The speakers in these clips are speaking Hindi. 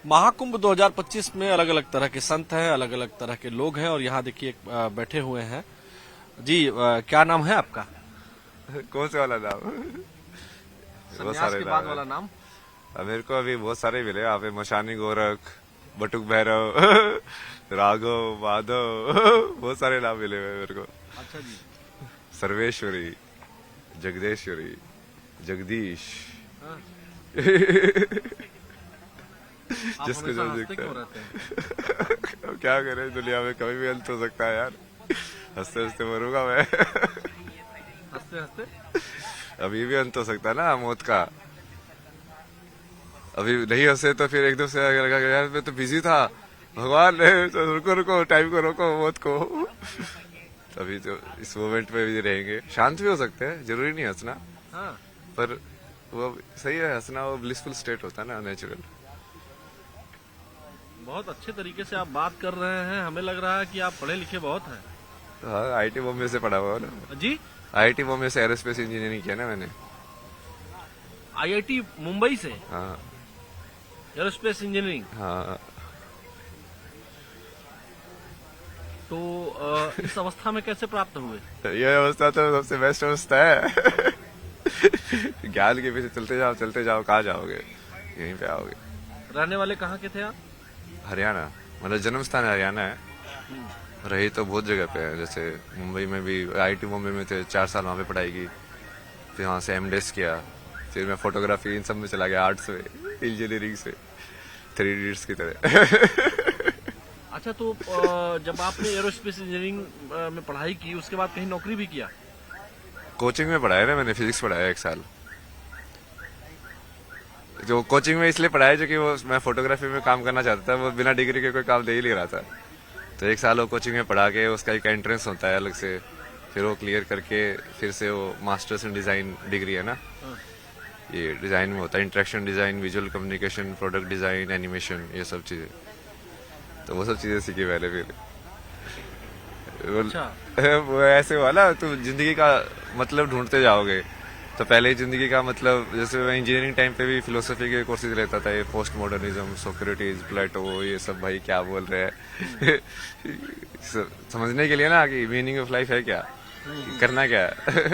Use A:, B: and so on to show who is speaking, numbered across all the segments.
A: महाकुंभ 2025 में अलग अलग तरह के संत हैं, अलग अलग तरह के लोग हैं और यहाँ देखिए बैठे हुए हैं जी। क्या नाम है आपका?
B: कौन से वाला नाम? बहुत
A: संन्यास
B: सारे
A: के बाद
B: नाम
A: वाला
B: है।
A: नाम।
B: मेरे को अभी बहुत सारे मिले यहाँ पे, मशानी गोरख, बटुक भैरव, राघव, माधव, बहुत सारे नाम मिले हुए मेरे को।
A: अच्छा जी।
B: सर्वेश्वरी, जगदेश्वरी, जगदीश।
A: हाँ। आप
B: जिसको
A: हमेशा
B: जो
A: हंसते
B: दिखता
A: क्यों
B: है।
A: रहते हैं?
B: अब क्या करें, दुनिया में कभी भी अंत हो सकता है यार। हंसते हंसते मरूंगा मैं।
A: हंसते हंसते
B: अभी भी अंत हो सकता है ना मौत का। अभी नहीं हंसे तो फिर एकदम से लगा कि यार मैं तो बिजी था, भगवान ने तो रुको रुको, टाइम को रोको, मौत को। अभी तो इस मोमेंट में भी रहेंगे। शांत भी हो सकते हैं, जरूरी नहीं हंसना,
A: हाँ।
B: पर वो सही है हंसना, वो ब्लिसफुल स्टेट होता है ना, नेचुरल।
A: बहुत अच्छे तरीके से आप बात कर रहे हैं, हमें लग रहा है कि आप पढ़े लिखे बहुत हैं।
B: हाँ, आईटी बॉम्बे से पढ़ा हुआ है ना।
A: जी।
B: आईटी बॉम्बे से एरोस्पेस इंजीनियरिंग किया ना मैंने।
A: आईआईटी मुंबई से
B: हाँ
A: एरोस्पेस इंजीनियरिंग।
B: हाँ।
A: तो इस अवस्था में कैसे प्राप्त हुए?
B: ये अवस्था तो सबसे बेस्ट अवस्था है। ज्ञान के पीछे चलते जाओ, कहाँ जाओगे, यहीं पे आओगे।
A: रहने वाले कहाँ के थे आप?
B: हरियाणा, मतलब जन्म स्थान हरियाणा है, रही तो बहुत जगह पे है। जैसे मुंबई में भी आईटी मुंबई में थे, 4 साल वहाँ पे पढ़ाई की, फिर वहाँ से एमडेस किया, फिर मैं फोटोग्राफी इन सब में चला गया, आर्ट्स में, इंजीनियरिंग से, 3 इडियट्स की तरह।
A: अच्छा, तो जब आपने एरोस्पेस इंजीनियरिंग में पढ़ाई की उसके बाद कहीं नौकरी भी किया?
B: कोचिंग में पढ़ाया ना मैंने, फिजिक्स पढ़ाया 1 साल। जो कोचिंग में इसलिए पढ़ाया जो कि वो मैं फोटोग्राफी में काम करना चाहता था, वो बिना डिग्री के कोई काम दे ही नहीं रहा था। तो 1 साल वो कोचिंग में पढ़ा के उसका एक एंट्रेंस होता है अलग से, फिर वो क्लियर करके फिर से वो मास्टर्स इन डिजाइन डिग्री है ना, ये डिजाइन में होता है, interaction design, visual communication, product design, animation, ये सब चीजें। तो वो सब चीजें सीखी मैंने फिर।
A: अच्छा।
B: वो ऐसे हुआ ना, तुम जिंदगी का मतलब ढूंढते जाओगे। तो पहले ही जिंदगी का मतलब, जैसे मैं इंजीनियरिंग टाइम पे भी फिलोसफी के कोर्सेज लेता था, ये पोस्ट मॉडर्निज्म, सोक्रेटिस, प्लेटो, ये सब भाई क्या बोल रहे हैं। समझने के लिए ना कि मीनिंग ऑफ लाइफ है क्या, करना क्या है।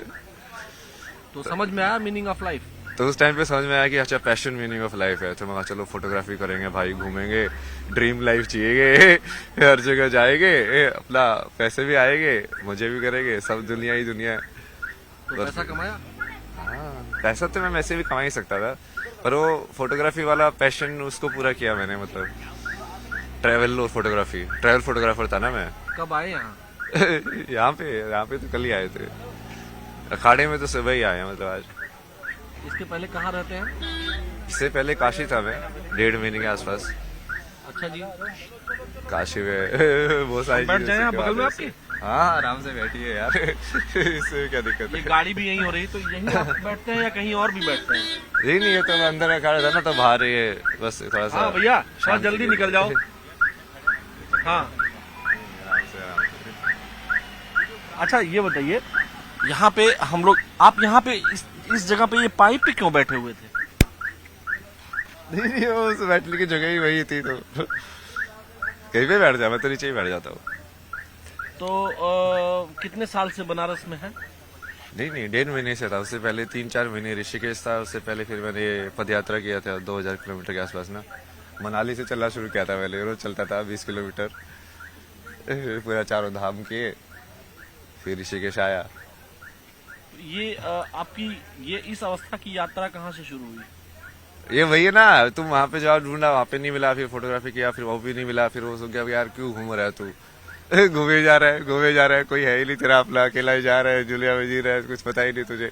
A: तो समझ में आया मीनिंग ऑफ लाइफ?
B: तो उस टाइम पे समझ में आया कि अच्छा पैशन मीनिंग ऑफ लाइफ है। तो मैं कहा चलो फोटोग्राफी करेंगे भाई, घूमेंगे, ड्रीम लाइफ जिएंगे, हर जगह जाएंगे, अपना पैसे भी आएंगे, मजे भी करेंगे, सब दुनिया ही दुनिया है।
A: तो पैसा कमाया?
B: हाँ, पैसा तो मैं वैसे भी कमा ही सकता था, पर वो फोटोग्राफी वाला पैशन उसको पूरा किया मैंने। मतलब ट्रैवल फोटोग्राफर था ना मैं।
A: कब आए यहाँ?
B: यहाँ पे तो कल ही आए थे। अखाड़े में तो सुबह ही आए हैं, मतलब आज।
A: इसके पहले कहाँ रहते हैं?
B: इससे पहले काशी था मैं, 1.5 महीने के आसपास।
A: अच्छा जी।
B: काशी में बहुत सारी
A: बैठ
B: चीजें
A: जाए यहाँ
B: सीखने
A: बगल में
B: वाले
A: आपके?
B: हैं। हाँ, आराम से बैठिए यार। इससे क्या दिक्कत
A: ये
B: है?
A: गाड़ी भी यहीं हो रही, तो यहीं आप बैठते हैं या कहीं और भी बैठते हैं?
B: यही नहीं है, तो मैं अंदर अखाड़ा था ना, तो बाहर ये बस थोड़ा सा।
A: हाँ भैया, थोड़ा
B: शांति
A: जल्दी
B: के
A: निकल
B: लिए।
A: जाओ। हाँ।
B: आराम से।
A: अच्छा, ये बताइए, यहाँ पे हम लोग, आप यहाँ पे इस जगह पे ये पाइप पे क्यों बैठे हुए थे?
B: नहीं, वो उस बैठने की जगह ही वही थी, तो कहीं पे बैठ जा, मैं तो नीचे ही बैठ जाता हूँ।
A: तो कितने साल से बनारस में है?
B: नहीं, 1.5 महीने से था। उससे पहले 3-4 महीने ऋषिकेश था। उससे पहले फिर मैंने ये पदयात्रा किया था 2000 किलोमीटर के आसपास ना। मनाली से चलना शुरू किया था पहले, रोज चलता था 20 किलोमीटर, पूरा 4 धाम किए, फिर ऋषिकेश आया।
A: ये आपकी ये इस अवस्था की यात्रा कहाँ से शुरू हुई?
B: ये वही है ना, तुम वहां पे जाओ, ढूंढा, वहां पे नहीं मिला, फिर फोटोग्राफी किया, फिर वो भी नहीं मिला, फिर वो सोच गया यार क्यों घूम रहा है तू। घूमे जा रहा है, कोई है ही नहीं तेरा अपना, अकेला ही जा रहा है, जुलिया में जी रहा है, कुछ पता ही नहीं तुझे।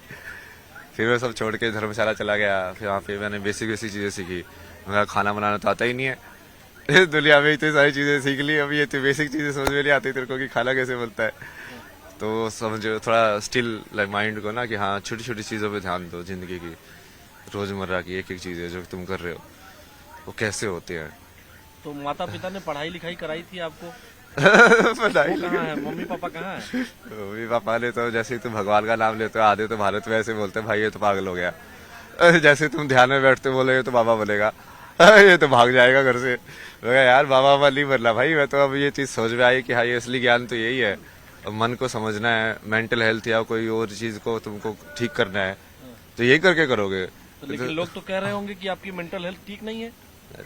B: फिर मैं सब छोड़ के धर्मशाला चला गया। फिर वहाँ पे मैंने बेसिक चीजें सीखी। मेरा खाना बनाना तो आता ही नहीं है। दुनिया में इतनी सारी चीजें सीख ली, अभी ये बेसिक चीजें समझ में नहीं आती तेरे को कि खाना कैसे बनता है। तो समझो थोड़ा स्टिल लाइक माइंड को ना, कि हाँ छोटी छोटी चीजों पे ध्यान दो, जिंदगी की रोजमर्रा की एक एक चीजें जो तुम कर रहे हो वो कैसे होती है।
A: तो माता पिता ने पढ़ाई लिखाई कराई थी आपको?
B: पढ़ाई
A: वो कहाँ है? मम्मी पापा कहाँ है?
B: मम्मी पापा ने तो जैसे ही तुम भगवान का नाम लेते हो, आधे तो भारत में ऐसे बोलते हैं भाई ये तो पागल हो गया। जैसे तुम ध्यान में बैठते बोले तो बाबा बोलेगा, ये तो भाग जाएगा घर से। मैं कहा, यार बाबा बाबा नहीं बदला भाई, मैं तो अब ये चीज सोच में आई कि हाँ ये असली ज्ञान तो यही है। अब मन को समझना है, मेंटल हेल्थ या कोई और चीज को तुमको ठीक करना है, तो यही करके करोगे।
A: तो लेकिन लोग तो कह रहे होंगे कि आपकी मेंटल हेल्थ ठीक नहीं है।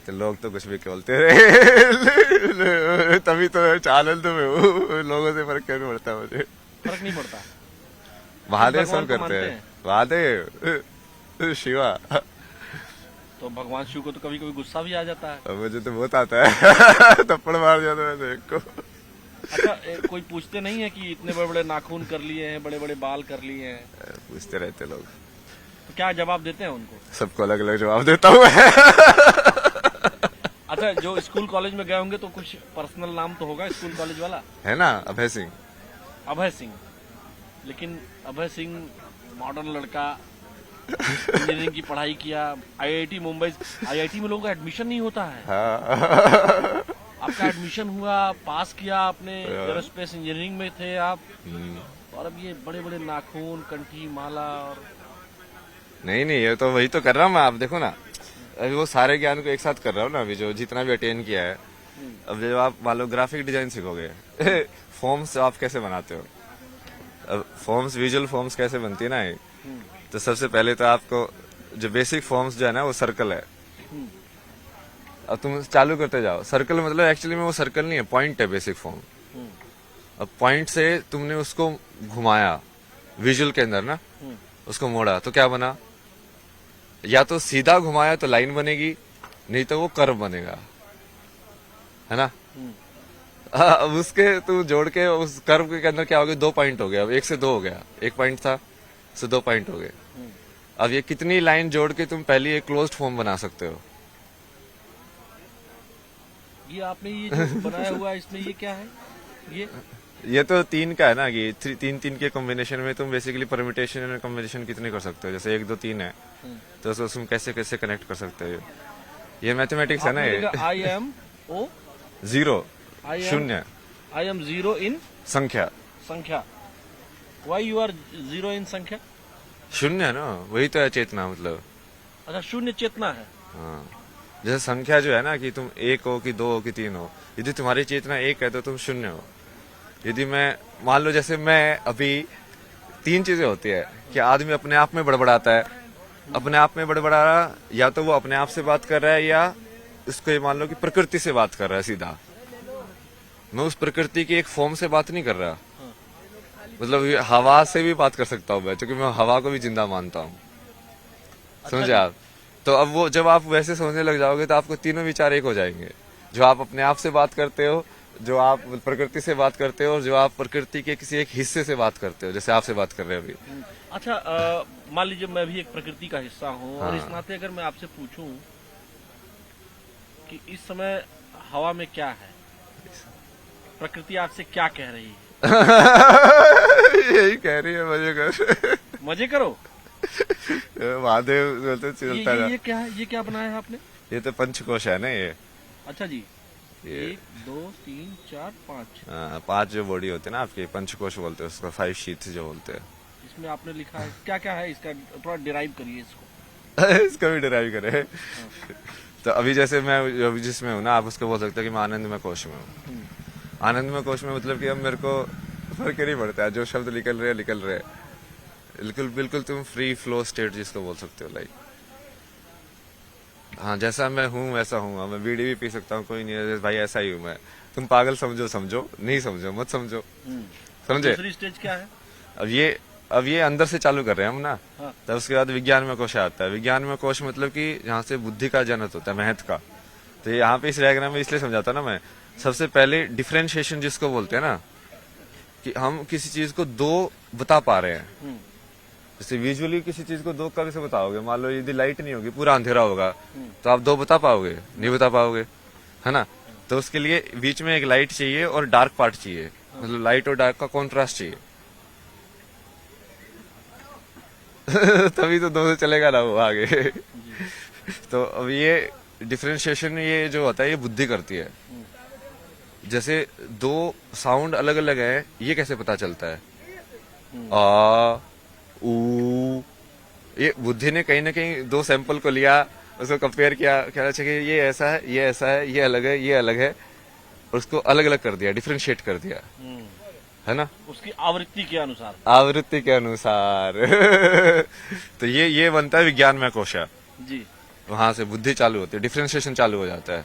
B: तो लोग तो कुछ भी बोलते रहे तभी तो आनंद में हूँ, लोगों से फर्क क्या नहीं पड़ता मुझे।
A: फर्क नहीं पड़ता।
B: महादेव
A: भगवान
B: सब
A: को
B: करते
A: मानते
B: हैं, महादेव शिवा।
A: तो भगवान शिव को तो कभी कभी गुस्सा भी आ जाता है।
B: अब मुझे तो बहुत आता है थप्पड़ मार जाता है एक को।
A: अच्छा, कोई पूछते नहीं है कि इतने बड़े बड़े नाखून कर लिए हैं, बड़े बड़े बाल कर लिए हैं,
B: पूछते रहते लोग,
A: तो क्या जवाब देते हैं उनको?
B: सबको अलग अलग जवाब देता हूँ मैं।
A: अच्छा, जो स्कूल कॉलेज में गए होंगे तो कुछ पर्सनल नाम तो होगा स्कूल कॉलेज वाला।
B: है ना, अभय सिंह।
A: अभय सिंह। लेकिन अभय सिंह मॉडर्न लड़का, इंजीनियरिंग की पढ़ाई किया, आईआईटी मुंबई। आईआईटी में लोगों का एडमिशन नहीं होता है।
B: हाँ।
A: आपका एडमिशन हुआ, पास किया आपने, एरोस्पेस इंजीनियरिंग में थे आप, और अब ये बड़े बड़े नाखून, कंठी, माला। और
B: नहीं नहीं, ये तो वही तो कर रहा हूँ मैं। आप देखो ना, अभी वो सारे ज्ञान को एक साथ कर रहा हूँ ना, अभी जो जितना भी अटेन किया है। अब जब आप मान लो ग्राफिक डिजाइन सीखोगे, फॉर्म्स आप कैसे बनाते हो, अब फॉर्म्स, विजुअल फॉर्म्स कैसे बनती है ना ये, तो सबसे पहले तो आपको जो बेसिक फॉर्म्स जो है ना वो सर्कल है। अब तुम चालू करते जाओ, सर्कल मतलब एक्चुअली में वो सर्कल नहीं है, पॉइंट है बेसिक फॉर्म। अब पॉइंट से तुमने उसको घुमाया विजुअल के अंदर ना, उसको मोड़ा तो क्या बना, या तो सीधा घुमाया तो लाइन बनेगी, नहीं तो वो कर्व बनेगा, है ना। अब उसके तू जोड़ के उस कर्व के अंदर क्या हो गया, 2 पॉइंट हो गया। अब 1 से 2 हो गया, 1 पॉइंट था से 2 पॉइंट हो गए। अब ये कितनी लाइन जोड़ के तुम पहले एक क्लोज्ड फॉर्म बना सकते हो।
A: ये आपने ये जो बनाया हुआ है, इसमें ये क्या है?
B: ये तो 3 का है ना, कि 3 के कॉम्बिनेशन में तुम बेसिकली परम्यूटेशन और कॉम्बिनेशन कितने कर सकते हो। जैसे 1 2 3 है तो उसको तुम कैसे कैसे कनेक्ट कर सकते हो। ये मैथमेटिक्स है ना। ये
A: I am O
B: 0
A: I am-
B: शून्य
A: आई एम जीरो इन
B: संख्या,
A: संख्या। Why you are zero in संख्या?
B: शून्य है ना, वही तो है चेतना मतलब।
A: अच्छा, शून्य चेतना है।
B: हाँ, जैसे संख्या जो है ना, कि तुम 1 हो कि 2 हो कि 3 हो, यदि तुम्हारी चेतना 1 है तो तुम शून्य हो। यदि मैं मान लो, जैसे मैं अभी 3 चीजें होती है कि आदमी अपने आप में बड़बड़ाता है, अपने आप में बड़बड़ा रहा, या तो वो अपने आप से बात कर रहा है, या उसको ये मान लो कि प्रकृति से बात कर रहा है सीधा। मैं उस प्रकृति की एक फॉर्म से बात नहीं कर रहा, मतलब ये हवा से भी बात कर सकता हूँ मैं, क्योंकि मैं हवा को भी जिंदा मानता हूँ। समझे आप? तो अब वो जब आप वैसे सोचने लग जाओगे तो आपको तीनों विचार एक हो जाएंगे। जो आप अपने आप से बात करते हो, जो आप प्रकृति से बात करते हो, और जो आप प्रकृति के किसी एक हिस्से से बात करते हो, जैसे आपसे बात कर रहे हो अभी।
A: अच्छा, मान लीजिए मैं भी एक प्रकृति का हिस्सा हूँ, और
B: हाँ।
A: इस नाते अगर मैं आपसे पूछूं कि इस समय हवा में क्या है, प्रकृति आपसे क्या कह रही है?
B: यही कह रही है, मजे कर।
A: मजे करो।
B: महादेव बोलते चलता
A: ये क्या है? ये क्या बनाया है आपने?
B: ये तो पंचकोश है ना ये।
A: अच्छा जी,
B: ये
A: 1 2 3 4 5।
B: 5 जो बॉडी होते हैं ना आपके, पंचकोश बोलते हैं उसको, 5 शीट्स जो बोलते हैं।
A: इसमें आपने लिखा है क्या क्या है इसका? थोड़ा डिराइव करिए इसको।
B: इसका भी डिराइव करे। तो अभी जैसे मैं अभी जिसमें हूँ ना, आप उसको बोल सकते हो कि मैं आनंदमय कोश में हूँ। आनंदमय कोश में मतलब कि अब मेरे को फर्क नहीं पड़ता है, जो शब्द निकल रहे बिल्कुल बिल्कुल तुम फ्री फ्लो स्टेट जिसको बोल सकते हो, लाइक हाँ जैसा मैं हूँ वैसा हूँ। मैं बीड़ी भी पी सकता हूँ, कोई नहीं है भाई, ऐसा ही हूँ मैं। तुम पागल समझो समझो, नहीं समझो मत समझो, समझे।
A: दूसरी स्टेज क्या है?
B: अब ये अंदर से चालू कर रहे हैं हम ना।
A: हाँ।
B: तब उसके बाद विज्ञान में कोश आता है। विज्ञान में कोश मतलब कि जहाँ से बुद्धि का जनक होता है, महत्व का। तो यहाँ पे इस डायग्राम में इसलिए समझाता ना मैं, सबसे पहले डिफरेंशिएशन जिसको बोलते हैं ना, कि हम किसी चीज को 2 बता पा रहे हैं। जैसे विजुअली किसी चीज को 2 कैसे बताओगे? मान लो यदि लाइट नहीं होगी, पूरा अंधेरा होगा, तो आप 2 बता पाओगे? नहीं बता पाओगे, है ना। तो उसके लिए बीच में एक लाइट चाहिए और डार्क पार्ट चाहिए, मतलब लाइट और डार्क का कॉन्ट्रास्ट चाहिए। तभी तो 2 से चलेगा ना वो आगे। तो अब ये डिफरेंशिएशन ये जो होता है, ये बुद्धि करती है। जैसे 2 साउंड अलग अलग है, ये कैसे पता चलता है? आ ऊ, ये बुद्धि ने कहीं ना कहीं 2 सैंपल को लिया उसको कंपेयर किया, कहना चाहिए ये ऐसा है, ये ऐसा है, ये अलग है, ये अलग है, और उसको अलग अलग कर दिया, डिफ्रेंशिएट कर दिया, है ना,
A: उसकी आवृत्ति के अनुसार।
B: आवृत्ति के अनुसार। तो ये बनता है विज्ञान में कोशा।
A: जी।
B: वहां से बुद्धि चालू होती है, डिफ्रेंशिएशन चालू हो जाता है।